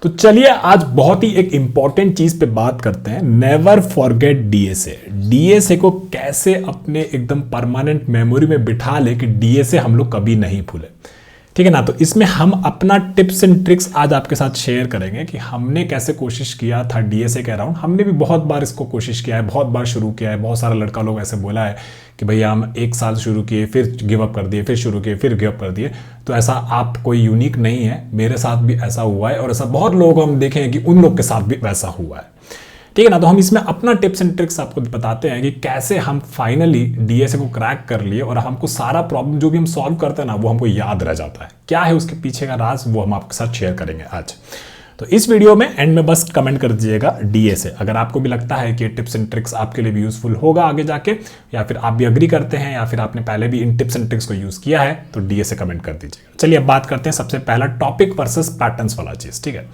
तो चलिए आज बहुत ही एक इंपॉर्टेंट चीज पे बात करते हैं। Never forget DSA. डीएसए को कैसे अपने एकदम परमानेंट मेमोरी में बिठा ले कि डीएसए हम लोग कभी नहीं भूले, ठीक है ना। तो इसमें हम अपना टिप्स एंड ट्रिक्स आज आपके साथ शेयर करेंगे कि हमने कैसे कोशिश किया था डीएसए के अराउंड। हमने भी बहुत बार इसको कोशिश किया है, बहुत बार शुरू किया है। बहुत सारा लड़का लोग ऐसे बोला है कि भैया हम 1 साल शुरू किए, फिर गिव अप कर दिए, फिर शुरू किए, फिर गिव अप कर दिए। तो ऐसा आप कोई यूनिक नहीं है, मेरे साथ भी ऐसा हुआ है और ऐसा बहुत लोग हम देखे हैं कि उन लोग के साथ भी वैसा हुआ है, ठीक है ना। तो हम इसमें अपना टिप्स एंड ट्रिक्स आपको बताते हैं कि कैसे हम फाइनली डीएसए को क्रैक कर लिए और हमको सारा प्रॉब्लम जो भी हम सॉल्व करते हैं ना वो हमको याद रह जाता है। क्या है उसके पीछे का राज, वो हम आपके साथ शेयर करेंगे आज। तो इस वीडियो में एंड में बस कमेंट कर दीजिएगा डीएसए, अगर आपको भी लगता है कि टिप्स एंड ट्रिक्स आपके लिए भी यूजफुल होगा आगे जाके, या फिर आप भी अग्री करते हैं या फिर आपने पहले भी इन टिप्स एंड ट्रिक्स को यूज किया है, तो डीएसए कमेंट कर दीजिएगा। चलिए अब बात करते हैं सबसे पहला टॉपिक वर्सेस पैटर्न्स वाला चीज, ठीक है।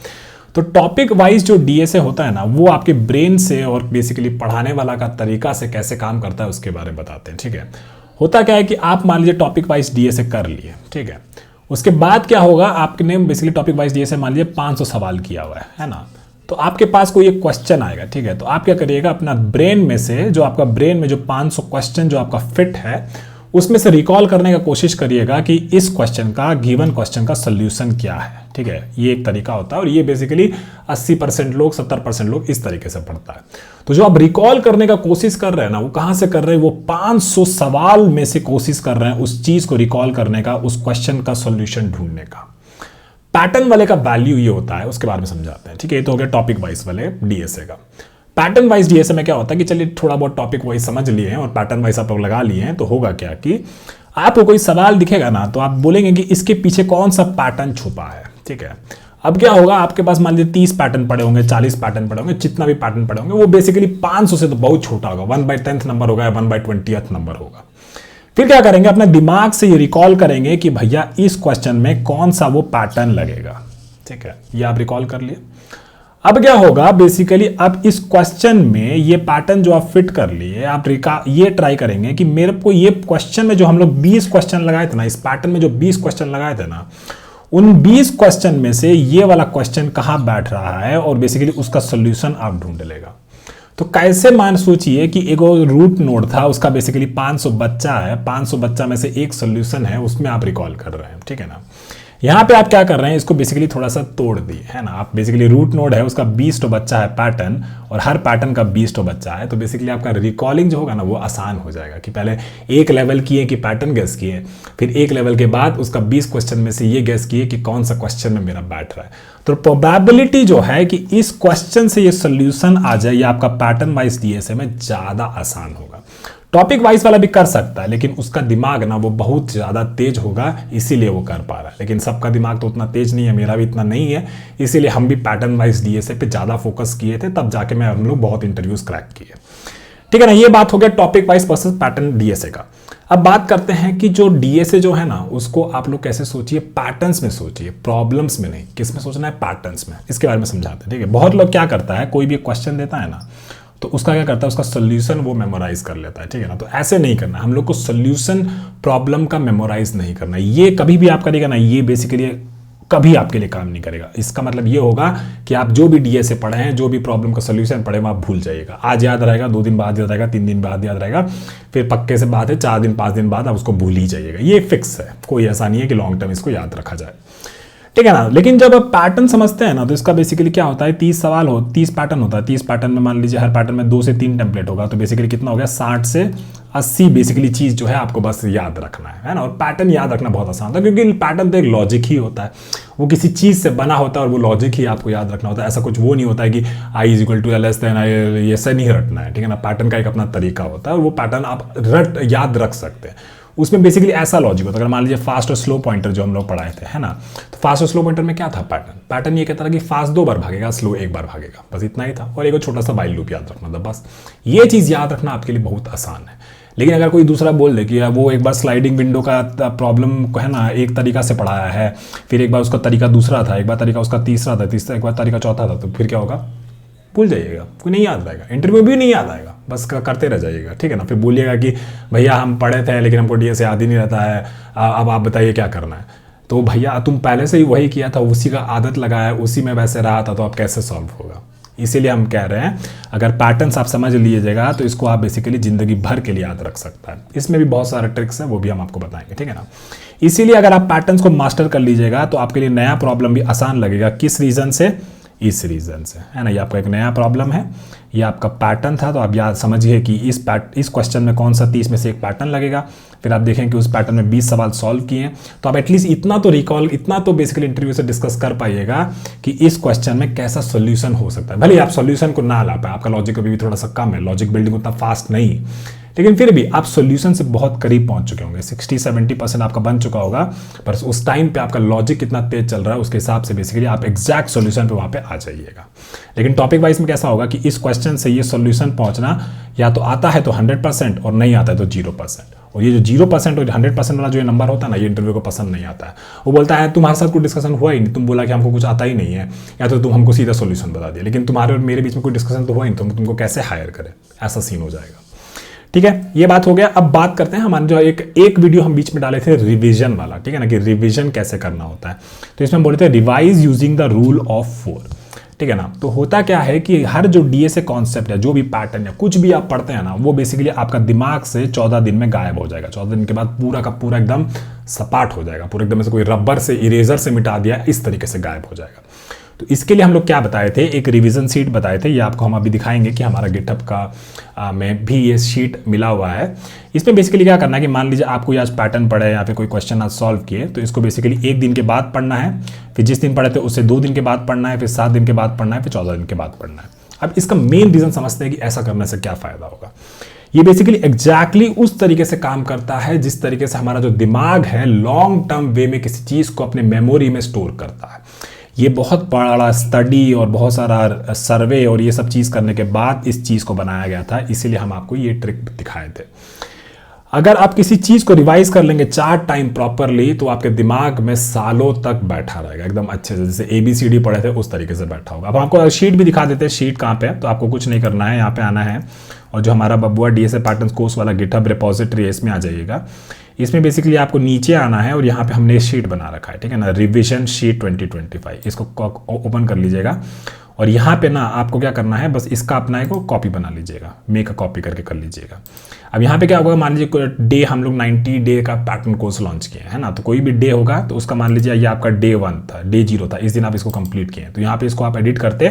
तो टॉपिक वाइज जो डीएसए होता है ना, वो आपके ब्रेन से और बेसिकली पढ़ाने वाला का तरीका से कैसे काम करता है उसके बारे में बताते हैं, ठीक है। होता क्या है कि आप मान लीजिए टॉपिक वाइज डीएसए कर लिए, ठीक है। उसके बाद क्या होगा, आपने बेसिकली टॉपिक वाइज डीएसए मान लीजिए 500 सवाल किया हुआ है ना। तो आपके पास कोई एक क्वेश्चन आएगा, ठीक है। तो आप क्या करिएगा, अपना ब्रेन में से जो आपका ब्रेन में जो 500 क्वेश्चन जो आपका फिट है उसमें से रिकॉल करने का कोशिश करिएगा कि इस क्वेश्चन का, गिवन क्वेश्चन का सोल्यूशन क्या है, ठीक है। ये एक तरीका होता है और ये बेसिकली 80% लोग, 70% लोग इस तरीके से पढ़ता है। तो जो आप रिकॉल करने का कोशिश कर रहे हैं ना, वो कहां से कर रहे हैं, वो 500 सवाल में से कोशिश कर रहे हैं उस चीज को रिकॉल करने का, उस क्वेश्चन का सोल्यूशन ढूंढने का। पैटर्न वाले का वैल्यू ये होता है, उसके बारे में समझाते हैं, ठीक है। ये तो हो गया टॉपिक वाइज वाले डीएसए का। पैटर्न वाइज डीएसए में क्या होता है कि चलिए थोड़ा बहुत टॉपिक वाइज समझ लिए हैं और पैटर्न वाइज आप लोग लगा लिए हैं, तो होगा क्या कि आपको कोई सवाल दिखेगा ना, तो आप बोलेंगे कि इसके पीछे कौन सा पैटर्न छुपा है, ठीक है। अब क्या होगा, आपके पास मान लीजिए 30 पैटर्न पड़े होंगे, 40 पैटर्न पड़े होंगे, जितना भी पैटर्न पड़े होंगे वो बेसिकली 500 से तो बहुत छोटा होगा, 1/10th नंबर होगा या 1/20th नंबर होगा। फिर क्या करेंगे, अपने दिमाग से ये रिकॉल करेंगे कि भैया इस क्वेश्चन में कौन सा वो पैटर्न लगेगा, ठीक है। ये आप रिकॉल कर लिए। अब क्या होगा, बेसिकली अब इस क्वेश्चन में ये पैटर्न जो आप फिट कर लिए, आप ये ट्राई करेंगे कि मेरे को ये क्वेश्चन में जो हम लोग 20 क्वेश्चन लगाए थे ना, इस पैटर्न में जो 20 क्वेश्चन लगाए थे ना, उन 20 क्वेश्चन में से ये वाला क्वेश्चन कहां बैठ रहा है और बेसिकली उसका सोल्यूशन आप ढूंढ लेगा। तो कैसे मान सोचिए कि एक रूट नोड था, उसका बेसिकली 500 बच्चा है, 500 बच्चा में से एक सोल्यूशन है, उसमें आप रिकॉल कर रहे हैं, ठीक है ना। यहाँ पे आप क्या कर रहे हैं, इसको बेसिकली थोड़ा सा तोड़ दिए, है ना। आप बेसिकली रूट नोड है, उसका 20 बच्चा है पैटर्न, और हर पैटर्न का 20 बच्चा है, तो बेसिकली आपका रिकॉलिंग जो होगा ना वो आसान हो जाएगा कि पहले एक लेवल किए कि पैटर्न गेस किए, फिर एक लेवल के बाद उसका 20 क्वेश्चन में से ये गेस किए कि कौन सा क्वेश्चन में मेरा बैठ रहा है। तो प्रोबेबिलिटी जो है कि इस क्वेश्चन से ये सोल्यूशन आ जाए, ये आपका पैटर्न वाइज डीएसए में ज्यादा आसान होगा। टॉपिक वाइज वाला भी कर सकता है, लेकिन उसका दिमाग ना वो बहुत ज्यादा तेज होगा, इसीलिए वो कर पा रहा है। लेकिन सबका दिमाग तो उतना तेज नहीं है, मेरा भी इतना नहीं है, इसीलिए हम भी पैटर्न वाइज डीएसए पे ज्यादा फोकस किए थे, तब जाके हम लोग बहुत इंटरव्यूज क्रैक किए, ठीक है ना। ये बात हो गया topic wise versus pattern DSA का। अब बात करते हैं कि जो डीएसए जो है ना, उसको आप लोग कैसे सोचिए, पैटर्न्स में सोचिए, प्रॉब्लम्स में नहीं। किस में सोचना है, पैटर्न्स में। इसके बारे में समझाते हैं, ठीक है। बहुत लोग क्या करता है, कोई भी क्वेश्चन देता है ना, तो उसका क्या करता है, उसका सोल्यूशन वो मेमोराइज कर लेता है, ठीक है ना। तो ऐसे नहीं करना, हम लोग को सोल्यूशन प्रॉब्लम का मेमोराइज नहीं करना। ये कभी भी आप करेगा ना, ये बेसिकली कभी आपके लिए काम नहीं करेगा। इसका मतलब ये होगा कि आप जो भी डीएसए पढ़े हैं, जो भी प्रॉब्लम का सोल्यूशन पढ़े, आप भूल जाइएगा। आज याद रहेगा, 2 दिन बाद याद रहेगा, 3 दिन बाद याद रहेगा, फिर पक्के से बात है 4 दिन 5 दिन बाद आप उसको भूल ही जाइएगा। ये फिक्स है, कोई ऐसा नहीं है कि लॉन्ग टर्म इसको याद रखा जाए, ठीक है ना। लेकिन जब आप पैटर्न समझते हैं ना, तो इसका बेसिकली क्या होता है, 30 सवाल 30 पैटर्न होता है। 30 पैटर्न में मान लीजिए हर पैटर्न में 2 से 3 टेम्पलेट होगा, तो बेसिकली कितना हो गया, 60 से 80 बेसिकली चीज जो है आपको बस याद रखना है ना। और पैटर्न याद रखना बहुत आसान होता है, क्योंकि पैटर्न तो एक लॉजिक ही होता है, वो किसी चीज से बना होता है और वो लॉजिक ही आपको याद रखना होता है। ऐसा कुछ वो नहीं होता है कि I = L, ऐसा नहीं रटना है, ठीक है ना। पैटर्न का एक अपना तरीका होता है और वो पैटर्न आप याद रख सकते हैं। उसमें बेसिकली ऐसा लॉजिक होता है, अगर मान लीजिए फास्ट और स्लो पॉइंटर जो हम लोग पढ़ाए थे, है ना। तो फास्ट और स्लो पॉइंटर में क्या था, पैटर्न ये कहता था कि फास्ट 2 बार भागेगा, स्लो 1 बार भागेगा, बस इतना ही था। और एक छोटा सा वाइल लूप याद रखना था, बस। ये चीज याद रखना आपके लिए बहुत आसान है। लेकिन अगर कोई दूसरा बोल दे कि वो एक बार स्लाइडिंग विंडो का प्रॉब्लम को है ना एक तरीका से पढ़ाया है, फिर एक बार उसका तरीका दूसरा था, एक बार तरीका उसका तीसरा था, एक बार तरीका चौथा था, तो फिर क्या होगा, भूल जाइएगा, कोई नहीं याद रहेगा, इंटरव्यू भी नहीं याद आएगा, बस करते रह जाइएगा, ठीक है ना। फिर बोलिएगा कि भैया हम पढ़े थे लेकिन हमको डीएसए याद ही नहीं रहता है, अब आप बताइए क्या करना है। तो भैया तुम पहले से ही वही किया था, उसी का आदत लगाया, उसी में वैसे रहा था, तो अब कैसे सॉल्व होगा। इसीलिए हम कह रहे हैं अगर पैटर्न्स आप समझ लीजिएगा तो इसको आप बेसिकली जिंदगी भर के लिए याद रख सकता है। इसमें भी बहुत सारे ट्रिक्स हैं, वो भी हम आपको बताएंगे, ठीक है ना। इसीलिए अगर आप पैटर्न्स को मास्टर कर लीजिएगा तो आपके लिए नया प्रॉब्लम भी आसान लगेगा। किस रीजन से? इस रीजन से, है ना। ये आपका एक नया प्रॉब्लम है, ये आपका पैटर्न था, तो आप याद समझिए कि इस क्वेश्चन में कौन सा 30 में से एक पैटर्न लगेगा। फिर आप देखें कि उस पैटर्न में 20 सवाल सॉल्व किए हैं, तो आप एटलीस्ट इतना तो बेसिकली इंटरव्यू से डिस्कस कर पाइएगा कि इस क्वेश्चन में कैसा सोल्यूशन हो सकता है। भले आप सोल्यूशन को ना ला पाए, आपका लॉजिक अभी भी थोड़ा सा कम है, लॉजिक बिल्डिंग उतना फास्ट नहीं, लेकिन फिर भी आप सॉल्यूशन से बहुत करीब पहुंच चुके होंगे। 60-70% आपका बन चुका होगा, पर उस टाइम पे आपका लॉजिक कितना तेज चल रहा है उसके हिसाब से बेसिकली आप एग्जैक्ट सॉल्यूशन पे वहां पे आ जाइएगा। लेकिन टॉपिक वाइज में कैसा होगा कि इस क्वेश्चन से ये सॉल्यूशन पहुंचना या तो आता है तो 100% और नहीं आता है तो 0%। और ये जो 0% और 100% वाला जो ये नंबर होता है ना, ये इंटरव्यू को पसंद नहीं आता है। वो बोलता है तुम्हारे साथ कोई डिस्कशन हुआ ही नहीं, तुम बोला कि हमको कुछ आता ही नहीं है, या तो तुम हमको सीधा सॉल्यूशन बता दिया, लेकिन तुम्हारे और मेरे बीच में कोई डिस्कशन तो हुआ ही नहीं, तो तुमको कैसे हायर करें, ऐसा सीन हो जाएगा। ठीक है, ये बात हो गया। अब बात करते हैं हमारे जो एक वीडियो हम बीच में डाले थे रिवीजन वाला, ठीक है ना, कि रिवीजन कैसे करना होता है। तो इसमें हम बोले थे revise using the rule of 4, ठीक है ना। तो होता क्या है कि हर जो डीएसए कॉन्सेप्ट है, जो भी पैटर्न या कुछ भी आप पढ़ते हैं ना, वो बेसिकली आपका दिमाग से 14 दिन में गायब हो जाएगा। 14 दिन के बाद पूरा का पूरा एकदम सपाट हो जाएगा, पूरा एकदम से कोई रबर से इरेजर से मिटा दिया इस तरीके से गायब हो जाएगा। तो इसके लिए हम लोग क्या बताए थे, एक रिवीजन शीट बताए थे। ये आपको हम अभी दिखाएंगे कि हमारा गिटहब का में भी ये शीट मिला हुआ है। इसमें बेसिकली क्या करना है कि मान लीजिए आपको आज पैटर्न पढ़े या फिर कोई क्वेश्चन आज सॉल्व किए, तो इसको बेसिकली 1 दिन के बाद पढ़ना है, फिर जिस दिन पढ़े थे उससे 2 दिन के बाद पढ़ना है, फिर 7 दिन के बाद पढ़ना है, फिर 14 दिन के बाद पढ़ना है। अब इसका मेन रीजन समझते हैं कि ऐसा करने से क्या फायदा होगा। ये बेसिकली एग्जैक्टली उस तरीके से काम करता है जिस तरीके से हमारा जो दिमाग है लॉन्ग टर्म वे में किसी चीज को अपने मेमोरी में स्टोर करता है। ये बहुत बड़ा स्टडी और बहुत सारा सर्वे और ये सब चीज़ करने के बाद इस चीज़ को बनाया गया था, इसीलिए हम आपको ये ट्रिक दिखाए थे। अगर आप किसी चीज़ को रिवाइज कर लेंगे 4 टाइम प्रॉपरली, तो आपके दिमाग में सालों तक बैठा रहेगा एकदम अच्छे से, जैसे ABCD पढ़े थे उस तरीके से बैठा होगा। अब आपको शीट भी दिखा देते हैं, शीट कहाँ पे है। तो आपको कुछ नहीं करना है, यहाँ पे आना है और जो हमारा बबुआ डीएसए पैटर्न्स कोर्स वाला गिटहब रिपोजिटरी है, इसमें आ जाइएगा। इसमें बेसिकली आपको नीचे आना है और यहाँ पे हमने शीट बना रखा है, ठीक है ना, रिवीजन शीट 2025। इसको ओपन कर लीजिएगा और यहाँ पे ना आपको क्या करना है, बस इसका अपना एक कॉपी बना लीजिएगा, मेक अ कॉपी करके कर लीजिएगा। अब यहाँ पे क्या होगा, मान लीजिए डे हम लोग 90 डे का पैटर्न कोर्स लॉन्च किए है ना, तो कोई भी डे होगा तो उसका मान लीजिए ये आपका डे 1 था, डे 0 था, इस दिन आप इसको कंप्लीट किए। तो यहाँ पे इसको आप एडिट करते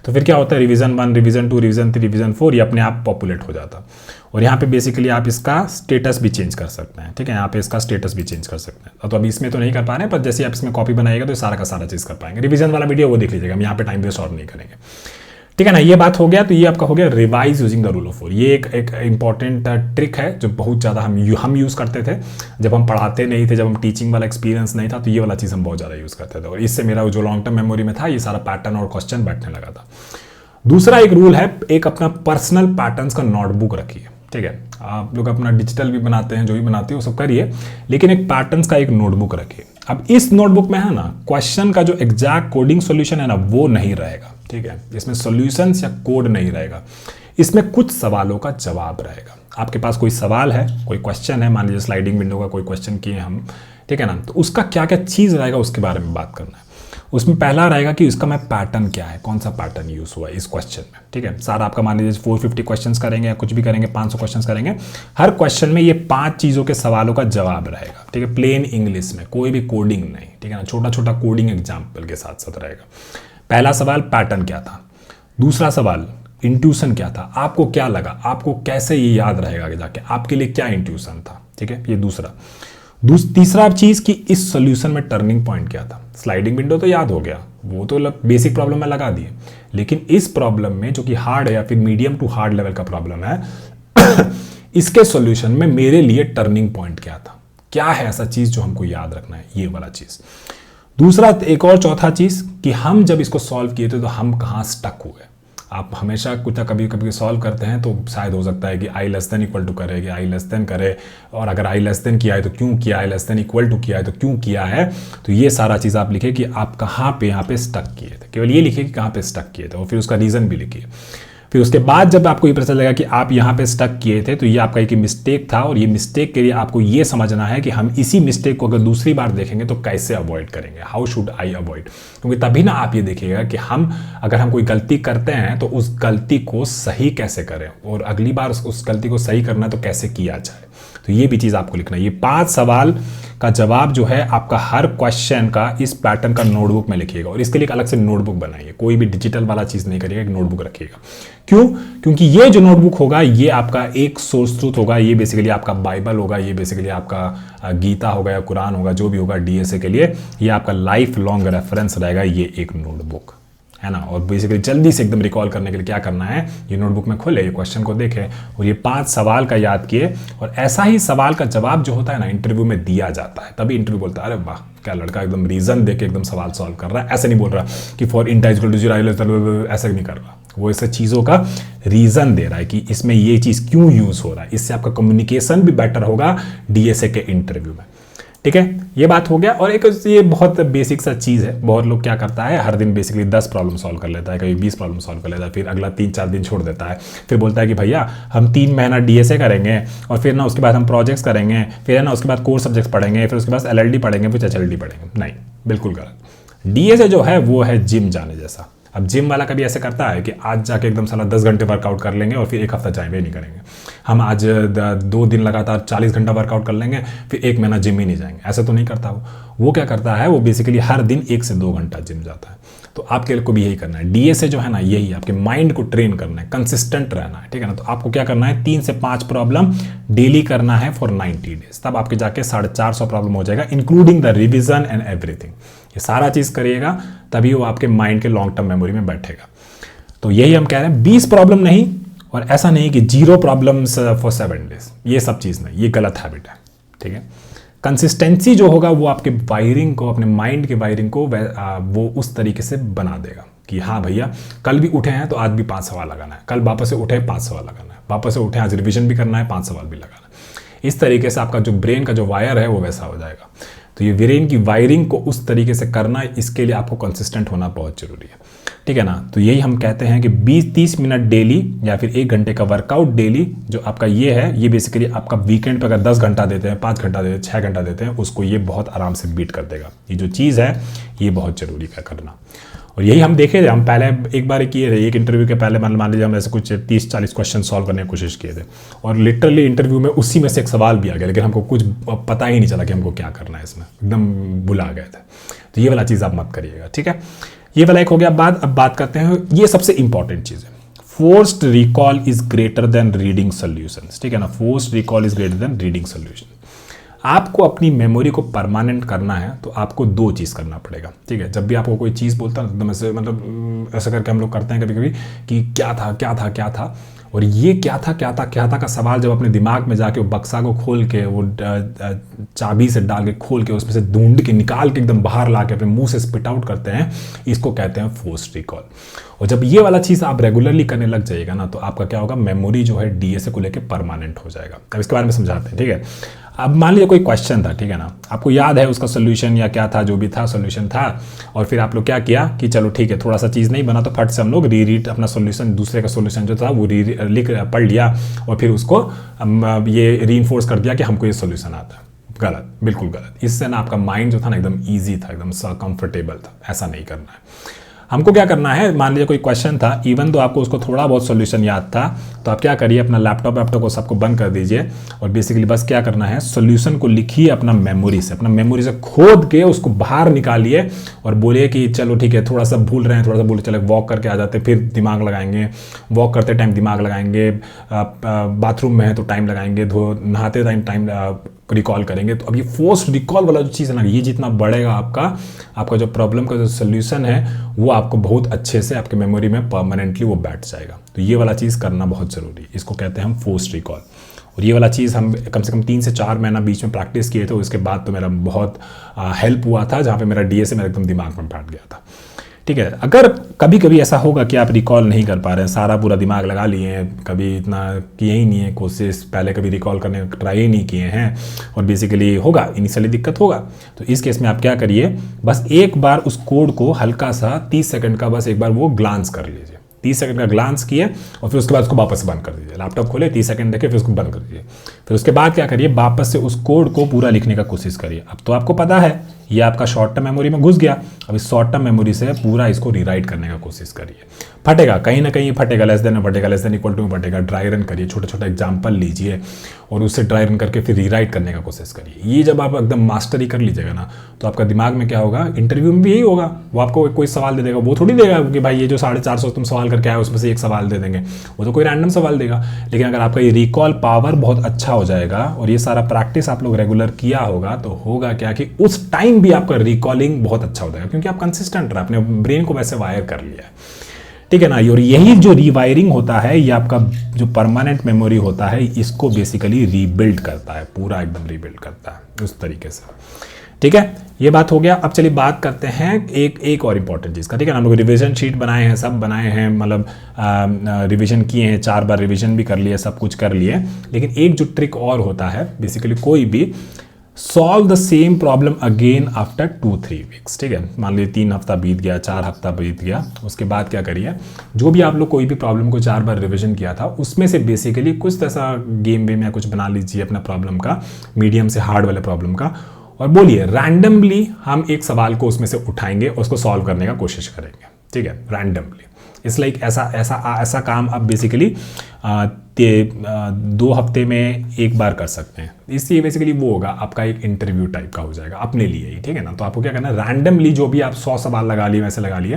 तो फिर क्या होता है, रिवीजन 1, रिवीजन 2, रिवीजन 3, रिवीजन 4, ये अपने आप पॉपुलेट हो जाता। और यहाँ पे बेसिकली आप इसका स्टेटस भी चेंज कर सकते हैं, ठीक है, यहाँ पे इसका स्टेटस भी चेंज कर सकते हैं। तो अभी इसमें तो नहीं कर पा रहे हैं, पर जैसे आप इसमें कॉपी बनाएगा तो सारा का सारा चीज़ कर पाएंगे। रिवीजन वाला वीडियो वो देख लीजिएगा, हम यहाँ पे टाइम वेस्ट और नहीं करेंगे, ठीक है ना। ये बात हो गया। तो ये आपका हो गया revise using the rule of 4। ये एक इंपॉर्टेंट ट्रिक है जो बहुत ज़्यादा हम यूज़ करते थे जब हम पढ़ाते नहीं थे, जब हम टीचिंग वाला एक्सपीरियंस नहीं था, तो ये वाला चीज़ हम बहुत ज़्यादा यूज़ करते थे और इससे मेरा जो लॉन्ग टर्म मेमोरी में था ये सारा पैटर्न और क्वेश्चन बैठने लगा था। दूसरा एक रूल है, एक अपना पर्सनल पैटर्न्स का नोटबुक रखिए, ठीक है। आप लोग अपना डिजिटल भी बनाते हैं, जो भी बनाते हैं वो सब करिए, लेकिन एक पैटर्न्स का एक नोटबुक रखिए। अब इस नोटबुक में है ना, क्वेश्चन का जो एग्जैक्ट कोडिंग सॉल्यूशन है ना वो नहीं रहेगा, ठीक है। इसमें सॉल्यूशंस या कोड नहीं रहेगा, इसमें कुछ सवालों का जवाब रहेगा। आपके पास कोई सवाल है, कोई क्वेश्चन है, मान लीजिए स्लाइडिंग विंडो का कोई क्वेश्चन किए हम, ठीक है ना, तो उसका क्या क्या चीज़ रहेगा उसके बारे में बात करना है। उसमें पहला रहेगा कि इसका मैं पैटर्न क्या है, कौन सा पैटर्न यूज हुआ है इस क्वेश्चन में, ठीक है। सारा आपका मान लीजिए 450 क्वेश्चंस करेंगे या कुछ भी करेंगे, 500 क्वेश्चंस करेंगे, हर क्वेश्चन में ये 5 चीज़ों के सवालों का जवाब रहेगा, ठीक है, प्लेन इंग्लिश में, कोई भी कोडिंग नहीं, ठीक है ना, छोटा छोटा कोडिंग एग्जाम्पल के साथ साथ रहेगा। पहला सवाल पैटर्न क्या था, दूसरा सवाल इंट्यूशन क्या था, आपको क्या लगा, आपको कैसे ये याद रहेगा आगे जाके, आपके लिए क्या इंट्यूशन था, ठीक है, ये दूसरा। तीसरा चीज कि इस सॉल्यूशन में टर्निंग पॉइंट क्या था। स्लाइडिंग विंडो तो याद हो गया, वो तो बेसिक प्रॉब्लम में लगा दिए, लेकिन इस प्रॉब्लम में जो कि हार्ड है या फिर मीडियम टू हार्ड लेवल का प्रॉब्लम है इसके सॉल्यूशन में मेरे लिए टर्निंग पॉइंट क्या था, क्या है ऐसा चीज जो हमको याद रखना है, ये वाला चीज। दूसरा एक और चौथा चीज कि हम जब इसको सॉल्व किए थे तो हम कहाँ स्टक हुए। आप हमेशा कुछ कभी कभी सॉल्व करते हैं तो शायद हो सकता है कि आई लेस देन इक्वल टू करे, कि आई लेस देन करे, और अगर आई लेस देन किया है तो क्यों किया, आई लेस देन इक्वल टू किया है तो क्यों किया है। तो ये सारा चीज़ आप लिखिए कि आप कहाँ पे यहाँ पे स्टक किए थे, केवल ये लिखिए कि कहाँ पे स्टक किए थे और फिर उसका रीज़न भी लिखिए। फिर उसके बाद जब आपको ये पता चलेगा कि आप यहाँ पे स्टक किए थे तो ये आपका एक मिस्टेक था, और ये मिस्टेक के लिए आपको ये समझना है कि हम इसी मिस्टेक को अगर दूसरी बार देखेंगे तो कैसे अवॉइड करेंगे, हाउ शुड आई अवॉइड। क्योंकि तभी ना आप ये देखिएगा कि अगर हम कोई गलती करते हैं तो उस गलती को सही कैसे करें, और अगली बार उस गलती को सही करना तो कैसे किया जाए। तो ये भी चीज़ आपको लिखना है। ये 5 सवाल का जवाब जो है आपका हर क्वेश्चन का इस पैटर्न का नोटबुक में लिखिएगा, और इसके लिए एक अलग से नोटबुक बनाइए। कोई भी डिजिटल वाला चीज़ नहीं करिएगा, एक नोटबुक रखिएगा। क्यों? क्योंकि ये जो नोटबुक होगा ये आपका एक सोर्स ट्रूथ होगा, ये बेसिकली आपका बाइबल होगा, ये बेसिकली आपका गीता होगा या कुरान होगा, जो भी होगा डीएसए के लिए ये आपका लाइफ लॉन्ग रेफरेंस रहेगा, ये एक नोटबुक है ना। और बेसिकली जल्दी से एकदम रिकॉल करने के लिए क्या करना है, ये नोटबुक में खोले, ये क्वेश्चन को देखें और ये 5 सवाल का याद किए। और ऐसा ही सवाल का जवाब जो होता है ना इंटरव्यू में दिया जाता है, तभी इंटरव्यू बोलता है अरे वाह क्या लड़का एकदम रीजन दे के एकदम सवाल सॉल्व कर रहा है। ऐसे नहीं बोल रहा कि फॉर इंटा इक्वल टू 0, ऐसा नहीं कर रहा। वो ऐसे चीज़ों का रीज़न दे रहा है कि इसमें ये चीज़ क्यों यूज़ हो रहा है। इससे आपका कम्युनिकेशन भी बेटर होगा डीएसए के इंटरव्यू में। ठीक है, ये बात हो गया। और एक ये बहुत बेसिक सा चीज़ है, बहुत लोग क्या करता है हर दिन बेसिकली 10 प्रॉब्लम सॉल्व कर लेता है, कभी 20 प्रॉब्लम सॉल्व कर लेता है, फिर अगला 3-4 दिन छोड़ देता है, फिर बोलता है कि भैया हम 3 महीना डीएसए करेंगे और फिर ना उसके बाद हम प्रोजेक्ट्स करेंगे, फिर है ना उसके बाद कोर सब्जेक्ट्स पढ़ेंगे, फिर उसके बाद एलएलडी पढ़ेंगे, फिर एचएलडी पढ़ेंगे। नहीं, बिल्कुल गलत। डीएसए जो है वो है जिम जाने जैसा। अब जिम वाला कभी ऐसे करता है कि आज जाके एकदम साला 10 घंटे वर्कआउट कर लेंगे और फिर एक हफ्ता चाहे नहीं करेंगे। हम आज 2 दिन लगातार 40 घंटा वर्कआउट कर लेंगे, फिर 1 महीना जिम ही नहीं जाएंगे। ऐसा तो नहीं करता वो क्या करता है, वो बेसिकली हर दिन 1 से 2 घंटा जिम जाता है। तो आपके को भी यही करना है। डीएसए जो है ना यही आपके माइंड को ट्रेन करना है, कंसिस्टेंट रहना है, ठीक है ना। तो आपको क्या करना है, 3 से 5 प्रॉब्लम डेली करना है फॉर 90 डेज, तब आपके जाके 450 प्रॉब्लम हो जाएगा, including the revision and everything. ये सारा चीज़ करिएगा तभी वो आपके माइंड के लॉन्ग टर्म मेमोरी में बैठेगा। तो यही हम कह रहे हैं, 20 प्रॉब्लम नहीं, और ऐसा नहीं कि 0 प्रॉब्लम्स फॉर 7 डेज, ये सब चीज़ नहीं, ये गलत हैबिट है। ठीक है, कंसिस्टेंसी जो होगा वो आपके वायरिंग को, अपने माइंड के वायरिंग को वो उस तरीके से बना देगा कि हाँ भैया कल भी उठे हैं तो आज भी 5 सवाल लगाना है, कल वापस से उठे 5 सवाल लगाना है, वापस से उठे आज रिविजन भी करना है, 5 सवाल भी लगाना है। इस तरीके से आपका जो ब्रेन का जो वायर है वो वैसा हो जाएगा। तो ये ब्रेन की वायरिंग को उस तरीके से करना, इसके लिए आपको कंसिस्टेंट होना बहुत जरूरी है। ठीक है ना। तो यही हम कहते हैं कि 20-30 मिनट डेली या फिर 1 घंटे का वर्कआउट डेली जो आपका ये है, ये बेसिकली आपका वीकेंड पे अगर 10 घंटा देते हैं, 5 घंटा देते हैं, 6 घंटा देते हैं, उसको ये बहुत आराम से बीट कर देगा। ये जो चीज़ है ये बहुत जरूरी है करना। और यही हम देखे थे, हम पहले एक बार किए थे, एक इंटरव्यू के पहले मान लीजिए हम ऐसे कुछ 30-40 क्वेश्चन सॉल्व करने की कोशिश किए थे, और लिटरली इंटरव्यू में उसी में से एक सवाल भी आ गया, लेकिन हमको कुछ पता ही नहीं चला कि हमको क्या करना है, इसमें एकदम भुला गए थे। तो ये वाला चीज़ आप मत करिएगा। ठीक है, ये वाला एक हो गया। अब बात करते हैं, ये सबसे इंपॉर्टेंट चीज़ है, forced recall is greater than reading solutions. ठीक है ना, forced recall is greater than reading solution. आपको अपनी मेमोरी को परमानेंट करना है तो आपको 2 चीज़ करना पड़ेगा। ठीक है, जब भी आपको कोई चीज़ बोलता है एकदम ऐसे, मतलब ऐसा करके हम लोग करते हैं कभी कभी कि क्या था क्या था क्या था, और ये क्या था क्या था क्या था का सवाल जब अपने दिमाग में जाके वो बक्सा को खोल के, वो चाबी से डाल के खोल के, उसमें से ढूंढ के निकाल के एकदम बाहर ला के अपने मुंह से स्पिट आउट करते हैं, इसको कहते हैं फोर्स्ड रिकॉल। और जब ये वाला चीज़ आप रेगुलरली करने लग जाइएगा ना, तो आपका क्या होगा, मेमोरी जो है डीएसए को लेकर परमानेंट हो जाएगा। अब इसके बारे में समझाते हैं। ठीक है, अब मान लीजिए कोई क्वेश्चन था, ठीक है ना, आपको याद है उसका सोल्यूशन या क्या था, जो भी था सोल्यूशन था, और फिर आप लोग क्या किया कि चलो ठीक है थोड़ा सा चीज़ नहीं बना तो फट से हम लोग रीड अपना सोल्यूशन, दूसरे का सोल्यूशन जो था वो लिख पढ़ लिया, और फिर उसको ये रीइंफोर्स कर दिया कि हमको ये सोल्यूशन आता है। गलत, बिल्कुल गलत। इससे ना आपका माइंड जो था ना एकदम ईजी था, एकदम कंफर्टेबल था। ऐसा नहीं करना है। हमको क्या करना है, मान लीजिए कोई क्वेश्चन था, इवन तो आपको उसको थोड़ा बहुत सॉल्यूशन याद था, तो आप क्या करिए, अपना लैपटॉप को सबको बंद कर दीजिए, और बेसिकली बस क्या करना है, सॉल्यूशन को लिखिए अपना मेमोरी से खोद के उसको बाहर निकालिए, और बोलिए कि चलो ठीक है थोड़ा सा भूल रहे हैं, थोड़ा सा भूल, चलो वॉक करके आ जाते, फिर दिमाग लगाएंगे, वॉक करते टाइम दिमाग लगाएंगे, बाथरूम में है तो टाइम लगाएंगे, नहाते टाइम रिकॉल करेंगे। तो अब ये फोर्स्ड रिकॉल वाला जो चीज़ है ना, ये जितना बढ़ेगा आपका जो प्रॉब्लम का जो सोल्यूशन है वो आपको बहुत अच्छे से आपके मेमोरी में परमानेंटली वो बैठ जाएगा। तो ये वाला चीज़ करना बहुत ज़रूरी है, इसको कहते हैं हम फोर्स्ड रिकॉल। और ये वाला चीज़ हम कम से कम 3 से 4 महीना बीच में प्रैक्टिस किए थे, उसके बाद तो मेरा बहुत हेल्प हुआ था, जहाँ पे मेरा डीएसए मेरा एकदम दिमाग में बैठ गया था। ठीक है, अगर कभी कभी ऐसा होगा कि आप रिकॉल नहीं कर पा रहे हैं, सारा पूरा दिमाग लगा लिए हैं, कभी इतना किए ही नहीं है कोशिश, पहले कभी रिकॉल करने का ट्राई ही नहीं किए हैं, और बेसिकली होगा इनिशियली दिक्कत होगा, तो इस केस में आप क्या करिए, बस एक बार उस कोड को हल्का सा 30 सेकंड का बस एक बार वो ग्लांस कर लीजिए। 30 सेकंड का ग्लांस किए और फिर उसके बाद उसको वापस बंद कर दीजिए। लैपटॉप खोले, 30 सेकंड देखे, फिर उसको बंद कर दीजिए। फिर उसके बाद क्या करिए, वापस से उस कोड को पूरा लिखने का कोशिश करिए। अब तो आपको पता है ये आपका शॉर्ट टर्म मेमोरी में घुस गया। अब इस शॉर्ट टर्म मेमोरी से पूरा इसको रीराइट करने का कोशिश करिए। फटेगा कहीं ना कहीं, फटेगा, लेस देन में फटेगा, लेस देन इक्वल टू में फटेगा। ड्राई रन करिए, छोटा छोटा एग्जाम्पल लीजिए और उससे ड्राई रन करके फिर रीराइट करने का कोशिश करिए। ये जब आप एकदम मास्टरी कर लीजिएगा ना, तो आपका दिमाग में क्या होगा, इंटरव्यू में भी यही होगा। वो आपको कोई सवाल दे देगा, वो थोड़ी देगा कि भाई ये जो 450 तुम सवाल करके आए उसमें से एक सवाल दे देंगे, वो तो कोई रैंडम सवाल देगा। लेकिन अगर आपका ये रिकॉल पावर बहुत अच्छा हो जाएगा और ये सारा प्रैक्टिस आप लोग रेगुलर किया होगा, तो होगा क्या कि उस टाइम भी आपका रिकॉलिंग बहुत अच्छा हो जाएगा, क्योंकि आप कंसिस्टेंट रहे, अपने ब्रेन को वैसे वायर कर लिया है, ठीक है ना। और यही जो रीवायरिंग होता है, ये आपका जो परमानेंट मेमोरी होता है, इसको बेसिकली रीबिल्ड करता है, पूरा एकदम रीबिल्ड करता है उस तरीके से, ठीक है। ये बात हो गया। अब चलिए बात करते हैं एक और इम्पॉर्टेंट चीज़ का, ठीक है ना। हम लोग रिवीजन शीट बनाए हैं, सब बनाए हैं, मतलब रिवीजन किए हैं, 4 बार रिवीजन भी कर लिए, सब कुछ कर लिए। लेकिन एक जो ट्रिक और होता है, बेसिकली कोई भी solve the same problem again after 2-3 weeks, ठीक है। मान लीजिए 3 हफ्ता बीत गया, 4 हफ्ता बीत गया, उसके बाद क्या करिए, जो भी आप लोग कोई भी प्रॉब्लम को 4 बार रिवीजन किया था, उसमें से बेसिकली कुछ ऐसा गेम वेम या कुछ बना लीजिए अपना प्रॉब्लम का, मीडियम से हार्ड वाले प्रॉब्लम का, और बोलिए रैंडमली हम एक सवाल को उसमें से उठाएंगे, उसको सॉल्व करने का कोशिश करेंगे, ठीक है, रैंडमली। इसलिए ऐसा काम आप बेसिकली 2 हफ्ते में एक बार कर सकते हैं। इसलिए बेसिकली वो होगा आपका एक इंटरव्यू टाइप का हो जाएगा अपने लिए ही, ठीक है ना। तो आपको क्या करना है, रैंडमली जो भी आप 100 सवाल लगा लिए वैसे लगा लिए,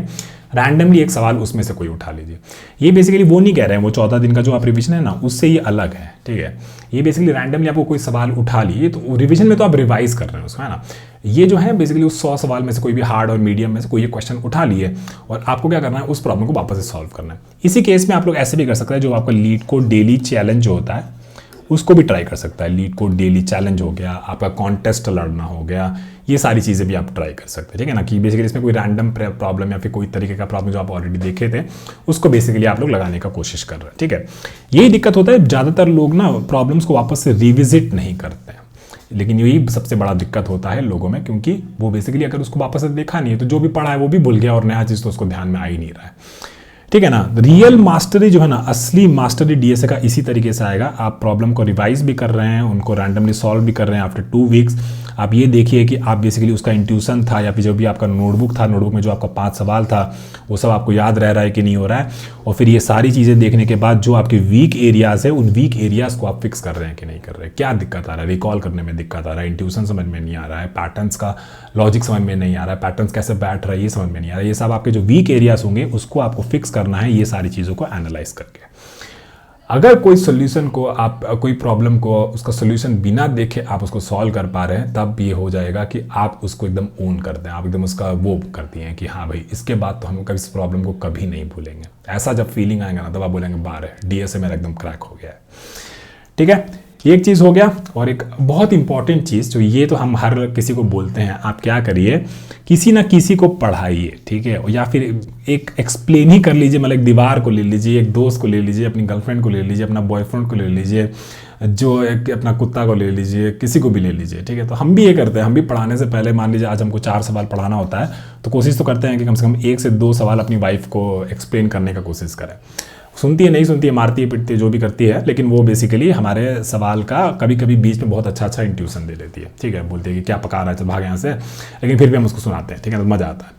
रैंडमली एक सवाल उसमें से कोई उठा लीजिए। ये बेसिकली वो नहीं कह रहे हैं, वो 14 दिन का जो आप रिविजन है ना, उससे ये अलग है, ठीक है। ये बेसिकली रैंडमली आपको कोई सवाल उठा लिए, तो रिविजन में तो आप रिवाइज कर रहे हैं उसको, है ना। ये जो है बेसिकली उस 100 सवाल में से कोई भी हार्ड और मीडियम में से कोई एक क्वेश्चन उठा लिए और आपको क्या करना है, उस प्रॉब्लम को वापस से सॉल्व करना है। इसी केस में आप लोग ऐसे भी कर सकते हैं, जो आपका लीड कोड डेली चैलेंज जो होता है उसको भी ट्राई कर सकता है। लीड कोड डेली चैलेंज हो गया, आपका कॉन्टेस्ट लड़ना हो गया, ये सारी चीज़ें भी आप ट्राई कर सकते हैं, ठीक है ना। कि बेसिकली इसमें कोई रैंडम प्रॉब्लम या फिर कोई तरीके का प्रॉब्लम जो आप ऑलरेडी देखे थे, उसको बेसिकली आप लोग लगाने का कोशिश कर रहे हैं, ठीक है। यही दिक्कत होता है, ज़्यादातर लोग ना प्रॉब्लम्स को वापस से रिविजिट नहीं करते हैं। लेकिन यही सबसे बड़ा दिक्कत होता है लोगों में, क्योंकि वो बेसिकली अगर उसको वापस से देखा नहीं है, तो जो भी पढ़ा है वो भी भूल गया और नया चीज़ तो उसको ध्यान में आ ही नहीं रहा है, ठीक है ना। रियल मास्टरी जो है ना, असली मास्टरी डीएसए का इसी तरीके से आएगा। आप प्रॉब्लम को रिवाइज भी कर रहे हैं, उनको रैंडमली सॉल्व भी कर रहे हैं आफ्टर 2 वीक्स। आप ये देखिए कि आप बेसिकली उसका इंट्यूशन था या फिर जो भी आपका नोटबुक था, नोटबुक में जो आपका 5 सवाल था, वो सब आपको याद रह रहा है कि नहीं हो रहा है। और फिर ये सारी चीज़ें देखने के बाद जो आपके वीक एरियाज़ है, उन वीक एरियाज़ को आप फिक्स कर रहे हैं कि नहीं कर रहे हैं। क्या दिक्कत आ रहा है, रिकॉल करने में दिक्कत आ रहा है, इंट्यूशन समझ में नहीं आ रहा है, पैटर्न्स का लॉजिक समझ में नहीं आ रहा है, पैटर्न्स कैसे बैठ रहा है ये समझ में नहीं आ रहा है। ये सब आपके जो वीक एरियाज़ होंगे उसको आपको फिक्स करना है, ये सारी चीज़ों को एनालाइज करके। अगर कोई सोल्यूशन को आप, कोई प्रॉब्लम को उसका सोल्यूशन बिना देखे आप उसको सॉल्व कर पा रहे हैं, तब ये हो जाएगा कि आप उसको एकदम ओन करते हैं, आप एकदम उसका वो करती हैं कि हाँ भाई इसके बाद तो हम कभी इस प्रॉब्लम को कभी नहीं भूलेंगे। ऐसा जब फीलिंग आएगा ना, तब आप बोलेंगे बार डीएसए मेरा एकदम क्रैक हो गया है, ठीक है। एक चीज़ हो गया। और एक बहुत इंपॉर्टेंट चीज़ जो ये तो हम हर किसी को बोलते हैं, आप क्या करिए, किसी ना किसी को पढ़ाइए, ठीक है, या फिर एक एक्सप्लेन ही कर लीजिए। मतलब एक दीवार को ले लीजिए, एक दोस्त को ले लीजिए, अपनी गर्लफ्रेंड को ले लीजिए, अपना बॉयफ्रेंड को ले लीजिए, जो एक अपना कुत्ता को ले लीजिए, किसी को भी ले लीजिए, ठीक है। तो हम भी ये करते हैं, हम भी पढ़ाने से पहले मान लीजिए आज हमको 4 सवाल पढ़ाना होता है, तो कोशिश तो करते हैं कि कम से कम 1 से 2 सवाल अपनी वाइफ को एक्सप्लेन करने का कोशिश करें। सुनती है नहीं सुनती है, मारती है पिटती है, जो भी करती है, लेकिन वो बेसिकली हमारे सवाल का कभी कभी बीच में बहुत अच्छा इंट्यूशन दे देती है, ठीक है। बोलती है कि क्या पका रहा है, चल भाग यहाँ से, लेकिन फिर भी हम उसको सुनाते हैं, ठीक है, तो मज़ा आता है,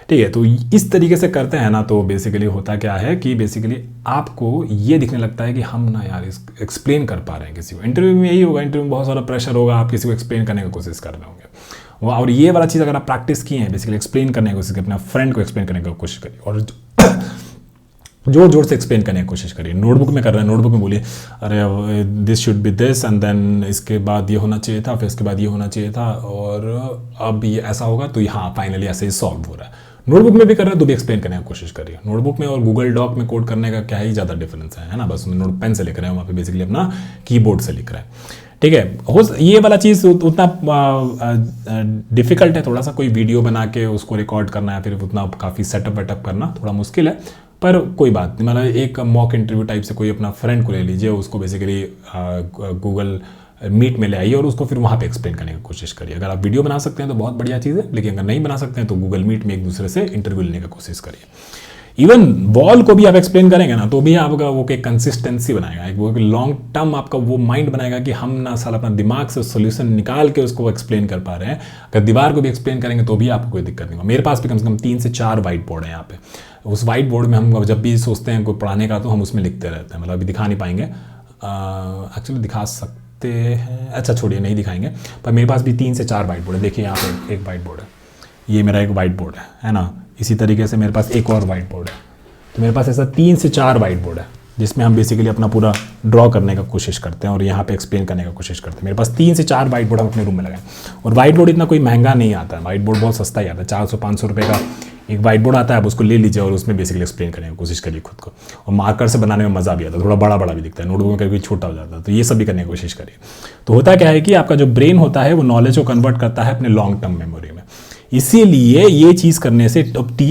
ठीक है। तो इस तरीके से करते हैं ना, तो बेसिकली होता क्या है कि बेसिकली आपको ये दिखने लगता है कि हम ना यार एक्सप्लेन कर पा रहे हैं किसी को। इंटरव्यू में यही होगा, इंटरव्यू में बहुत सारा प्रेशर होगा, आप किसी को एक्सप्लेन करने की कोशिश कर रहे होंगे। और ये वाला चीज़ अगर आप प्रैक्टिस किए हैं, बेसिकली एक्सप्लेन करने की कोशिश करिए, अपना फ्रेंड को एक्सप्लेन करने की कोशिश करिए और जोर जोर से एक्सप्लेन करने की कोशिश करिए। नोटबुक में कर रहे हैं, नोटबुक में बोलिए अरे this should be this and then इसके बाद ये होना चाहिए था, फिर इसके बाद ये होना चाहिए था, और अब ये ऐसा होगा तो हाँ फाइनली ऐसे ही सॉल्व हो रहा है। नोटबुक में भी कर रहे हैं तो भी एक्सप्लेन करने की कोशिश करिए। नोटबुक में और गूगल डॉक में कोड करने का क्या ही ज़्यादा डिफरेंस है ना। बस नोट पेन से लिख रहे हैं, वहाँ पे बेसिकली अपना कीबोर्ड से लिख रहे हैं, ठीक है। हो ये वाला चीज़ उतना डिफिकल्ट है थोड़ा सा, कोई वीडियो बना के उसको रिकॉर्ड करना है, फिर उतना काफ़ी सेटअप वेटअप करना थोड़ा मुश्किल है, पर कोई बात नहीं। मतलब एक मॉक इंटरव्यू टाइप से कोई अपना फ्रेंड को ले लीजिए, उसको बेसिकली गूगल मीट में ले आइए और उसको फिर वहाँ पे एक्सप्लेन करने की कोशिश करिए। अगर आप वीडियो बना सकते हैं तो बहुत बढ़िया चीज़ है, लेकिन अगर नहीं बना सकते हैं तो गूगल मीट में एक दूसरे से इंटरव्यू लेने की कोशिश करिए। इवन वॉल को भी आप एक्सप्लेन करेंगे ना तो भी आपका वो एक कंसिस्टेंसी बनाएगा, एक वो लॉन्ग टर्म आपका वो माइंड बनाएगा कि हम ना साल अपना दिमाग से सोल्यूशन निकाल के उसको एक्सप्लेन कर पा रहे हैं। अगर दीवार को भी एक्सप्लेन करेंगे तो भी आपको कोई दिक्कत नहीं होगा। मेरे पास भी कम से कम 3 से 4 वाइट बोर्ड है यहाँ पे। उस वाइट बोर्ड में हम जब भी सोचते हैं कोई पढ़ाने का तो हम उसमें लिखते रहते हैं। मतलब अभी दिखा नहीं पाएंगे, एक्चुअली दिखा सकते हैं, अच्छा छोड़िए नहीं दिखाएंगे, पर मेरे पास भी 3 से 4 वाइट बोर्ड है। देखिए यहाँ पे एक वाइट बोर्ड है, ये मेरा एक वाइट बोर्ड है ना। इसी तरीके से मेरे पास एक और वाइट बोर्ड है। तो मेरे पास ऐसा 3 से 4 वाइट बोर्ड है जिसमें हम बेसिकली अपना पूरा ड्रॉ करने का कोशिश करते हैं और यहाँ पे एक्सप्लेन करने का कोशिश करते हैं। मेरे पास 3 से 4 वाइट बोर्ड हम अपने रूम में लगाएं। और वाइट बोर्ड इतना कोई महंगा नहीं आता है, वाइट बोर्ड बहुत सस्ता ही आता है, 400-500 रुपये का एक वाइट बोर्ड आता है। आप उसको ले लीजिए और उसमें बेसिकली एक्सप्लेन करने की कोशिश करिए खुद को। और मार्कर से बनाने में मज़ा भी आता है, थोड़ा बड़ा बड़ा भी दिखता है, नोटबुक में कभी छोटा हो जाता है। तो ये सब भी करने की कोशिश करिए। तो होता क्या है कि आपका जो ब्रेन होता है वो नॉलेज को कन्वर्ट करता है अपने लॉन्ग टर्म मेमोरी में। इसीलिए ये चीज़ करने से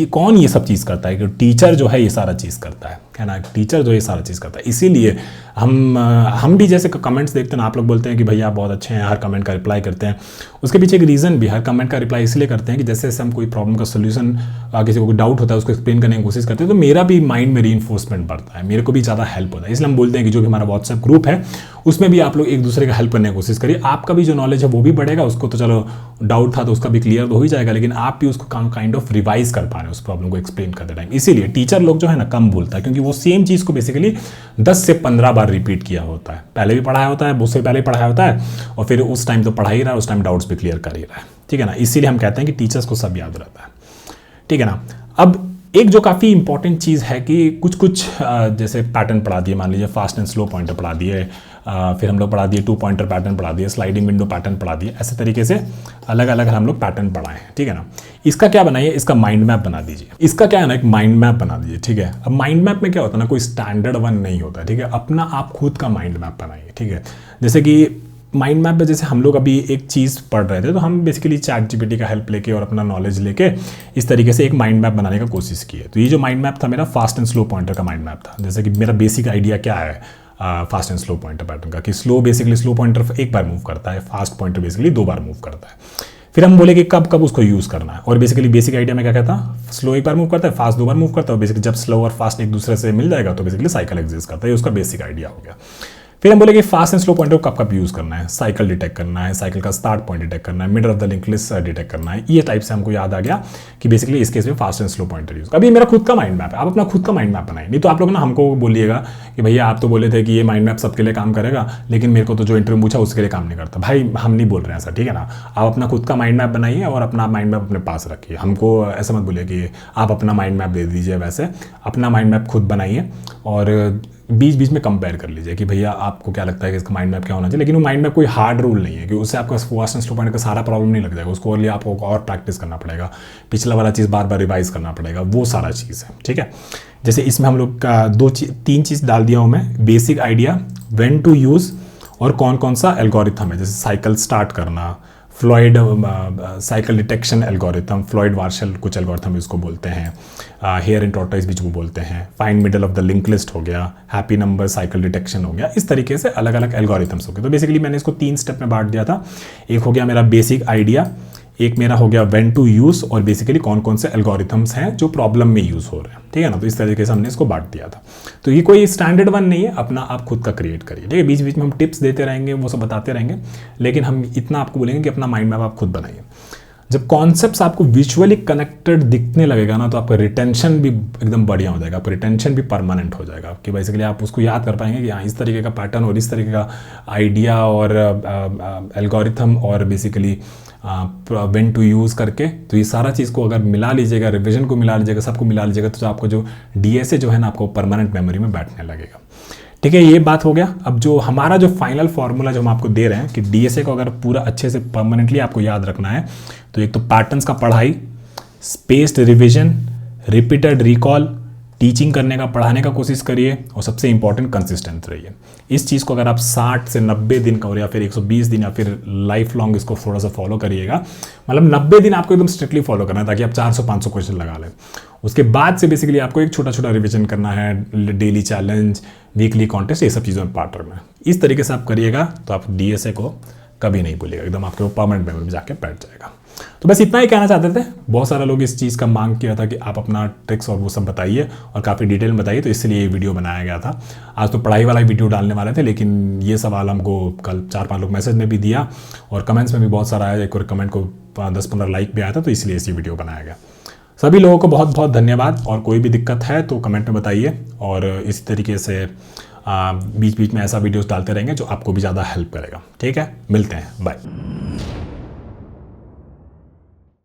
कौन ये सब चीज़ करता है कि टीचर जो है ये सारा चीज़ करता है ना। टीचर जो ये सारा चीज़ करता है। इसीलिए हम भी जैसे कमेंट्स देखते हैं ना, आप लोग बोलते हैं कि भैया आप बहुत अच्छे हैं, हर कमेंट का रिप्लाई करते हैं। उसके पीछे एक रीज़न भी, हर कमेंट का रिप्लाई इसलिए करते हैं कि जैसे जैसे हम कोई प्रॉब्लम का सोल्यूशन, किसी को कोई डाउट होता है उसको एक्सप्लेन करने की कोशिश करते हैं तो मेरा भी माइंड में रीइंफोर्समेंट बढ़ता है, मेरे को भी ज़्यादा हेल्प होता है। इसलिए हम बोलते हैं कि जो भी हमारा व्हाट्सएप ग्रुप है उसमें भी आप लोग एक दूसरे का हेल्प करने की कोशिश करिए। आपका भी जो नॉलेज है वो भी बढ़ेगा। उसको तो चलो डाउट था तो उसका भी क्लियर तो हो ही जाएगा, लेकिन आप भी उसको काइंड ऑफ रिवाइज कर पा रहे हैं उस प्रॉब्लम को एक्सप्लेन करते टाइम। इसीलिए टीचर लोग जो है ना कम भूलता है, क्योंकि वो सेम चीज़ को बेसिकली 10 से 15 बार रिपीट किया होता है। पहले भी पढ़ाया होता है, उससे पहले पढ़ाया होता है, और फिर उस टाइम तो पढ़ा ही रहा है, उस टाइम डाउट्स भी क्लियर कर ही रहा है। ठीक है ना। इसीलिए हम कहते हैं कि टीचर्स को सब याद रहता है। ठीक है ना। अब एक जो काफ़ी इंपॉर्टेंट चीज़ है कि कुछ जैसे पैटर्न पढ़ा दिए, मान लीजिए फास्ट एंड स्लो पॉइंटर पढ़ा दिए, फिर हम लोग पढ़ा दिए 2 पॉइंटर पैटर्न पढ़ा दिए, स्लाइडिंग विंडो पैटर्न पढ़ा दिए। ऐसे तरीके से अलग अलग हम लोग पैटर्न पढ़ाए हैं। ठीक है ना। इसका क्या बनाइए, इसका माइंड मैप बना दीजिए। इसका क्या है ना, एक माइंड मैप बना दीजिए। ठीक है। अब माइंड मैप में क्या होता है ना, कोई स्टैंडर्ड वन नहीं होता है। ठीक है। अपना आप खुद का माइंड मैप बनाइए। ठीक है। जैसे कि माइंड मैप में जैसे हम लोग अभी एक चीज़ पढ़ रहे थे तो हम बेसिकली ChatGPT का हेल्प लेके और अपना नॉलेज लेके इस तरीके से एक माइंड मैप बनाने का कोशिश की है। तो ये जो माइंड मैप था मेरा फास्ट एंड स्लो पॉइंटर का माइंड मैप था। जैसे कि मेरा बेसिक आइडिया क्या है fast and slow pointer pattern का, कि बेसिकली स्लो पॉइंटर एक बार मूव करता है, फास्ट पॉइंटर बेसिकली 2 बार मूव करता है। फिर हम बोले कि कब कब उसको यूज़ करना है। और बेसिकली बेसिक आइडिया में क्या कहता है, स्लो एक बार मूव करता है, फास्ट 2 बार मूव करता है। और बेसिकली जब स्लो और फास्ट एक दूसरे से मिल जाएगा तो बेसिकली साइकिल एग्जिस्ट करता है। ये उसका बेसिक आइडिया हो गया। फिर हम बोले कि फास्ट एंड स्लो पॉइंटर को कब कब यूज़ करना है, साइकिल डिटेक्ट करना है, साइकिल का स्टार्ट पॉइंट डिटेक्ट करना है, middle of the link list detect करना है। ये टाइप से हमको याद आ गया कि बेसिकली इस केस में fast and slow pointer use. अभी मेरा खुद का माइंड मैप है, आप अपना खुद का माइंड मैप बनाएं। नहीं तो आप लोग ना हमको बोलिएगा कि भैया आप तो बोले थे कि ये माइंड मैप सबके लिए काम करेगा, लेकिन मेरे को तो जो इंटरव्यू पूछा उसके लिए काम नहीं करता। भाई हम नहीं बोल रहे हैं ऐसा। ठीक है ना। आप अपना खुद का माइंड मैप बनाइए और अपना माइंड मैप अपने पास रखिए। हमको ऐसा मत बोलिए कि आप अपना माइंड मैप दे दीजिए। वैसे अपना माइंड मैप खुद बनाइए और बीच बीच में कंपेयर कर लीजिए कि भैया आपको क्या लगता है कि इसका माइंड मैप क्या होना चाहिए। लेकिन वो माइंड मैप कोई हार्ड रूल नहीं है कि उससे आपका फास्ट एंड स्लो पॉइंट का सारा प्रॉब्लम नहीं लग जाएगा। उसको लिए आपको और प्रैक्टिस करना पड़ेगा, पिछला वाला चीज़ बार बार रिवाइज करना पड़ेगा, वो सारा चीज़ है। ठीक है। जैसे इसमें हम लोग का 3 चीज़ डाल दिया हूँ मैं, basic idea, when to use और कौन कौन सा एल्गोरिथम है। जैसे साइकिल स्टार्ट करना, Floyd cycle detection algorithm, Floyd Warshall कुछ एल्गोरिथम इसको बोलते हैं, हेयर एंड टॉर्टॉइस बीच को बोलते हैं, find middle of the link list हो गया, हैप्पी नंबर साइकिल डिटेक्शन हो गया। इस तरीके से अलग अलग एल्गोरिथम्स हो गए। तो बेसिकली मैंने इसको 3 स्टेप में बांट दिया था। एक हो गया मेरा बेसिक आइडिया, एक मेरा हो गया व्हेन टू यूज़, और बेसिकली कौन कौन से एल्गोरिथम्स हैं जो प्रॉब्लम में यूज़ हो रहे हैं। ठीक है ना। तो इस तरीके से हमने इसको बांट दिया था। तो ये कोई स्टैंडर्ड वन नहीं है, अपना आप खुद का क्रिएट करिए। ठीक है। बीच बीच में हम टिप्स देते रहेंगे, वो सब बताते रहेंगे, लेकिन हम इतना आपको बोलेंगे कि अपना माइंड मैप आप खुद बनाइए। जब कॉन्सेप्ट्स आपको विजुअली कनेक्टेड दिखने लगेगा ना तो आपका रिटेंशन भी एकदम बढ़िया हो जाएगा, आपका रिटेंशन भी परमानेंट हो जाएगा कि बेसिकली आप उसको याद कर पाएंगे कि हाँ इस तरीके का पैटर्न और इस तरीके का आइडिया और एल्गोरिथम और बेसिकली व्हेन टू यूज़ करके। तो ये सारा चीज़ को अगर मिला लीजिएगा, रिविजन को मिला लीजिएगा, सबको मिला लीजिएगा, तो आपको जो DSA जो है ना आपको परमानेंट मेमोरी में बैठने लगेगा। ठीक है। ये बात हो गया। अब जो हमारा जो फाइनल फार्मूला जो हम आपको दे रहे हैं कि DSA को अगर पूरा अच्छे से परमानेंटली आपको याद रखना है तो एक तो पैटर्न्स का पढ़ाई, spaced revision, repeated recall, teaching करने का, पढ़ाने का कोशिश करिए, और सबसे इंपॉर्टेंट कंसिस्टेंट रहिए। इस चीज़ को अगर आप 60 से 90 दिन का, और या फिर 120 दिन या फिर लाइफ लॉन्ग इसको थोड़ा सा फॉलो करिएगा, मतलब 90 दिन आपको एकदम स्ट्रिक्टली फॉलो करना है ताकि आप 400-500 क्वेश्चन लगा लें। उसके बाद से बेसिकली आपको एक छोटा छोटा रिविजन करना है, डेली चैलेंज, वीकली कॉन्टेस्ट, ये सब चीज़ों में पार्ट रखना है। इस तरीके से आप करिएगा तो आप DSA को कभी नहीं भूलिएगा, एकदम आपके वो परमानेंट मेमोरी में जाके बैठ जाएगा। तो बस इतना ही कहना चाहते थे। बहुत सारे लोग इस चीज़ का मांग किया था कि आप अपना ट्रिक्स और वो सब बताइए और काफ़ी डिटेल में बताइए, तो इसलिए ये वीडियो बनाया गया था। आज तो पढ़ाई वाला वीडियो डालने वाले थे, लेकिन ये सवाल हमको कल 4-5 लोग मैसेज में भी दिया और कमेंट्स में भी बहुत सारा आया, एक और कमेंट को 10-15 लाइक भी आया था, तो इसलिए इसी वीडियो बनाया गया। सभी लोगों को बहुत बहुत धन्यवाद, और कोई भी दिक्कत है तो कमेंट में बताइए, और इसी तरीके से बीच बीच में ऐसा वीडियोस डालते रहेंगे जो आपको भी ज़्यादा हेल्प करेगा। ठीक है, मिलते हैं, बाय।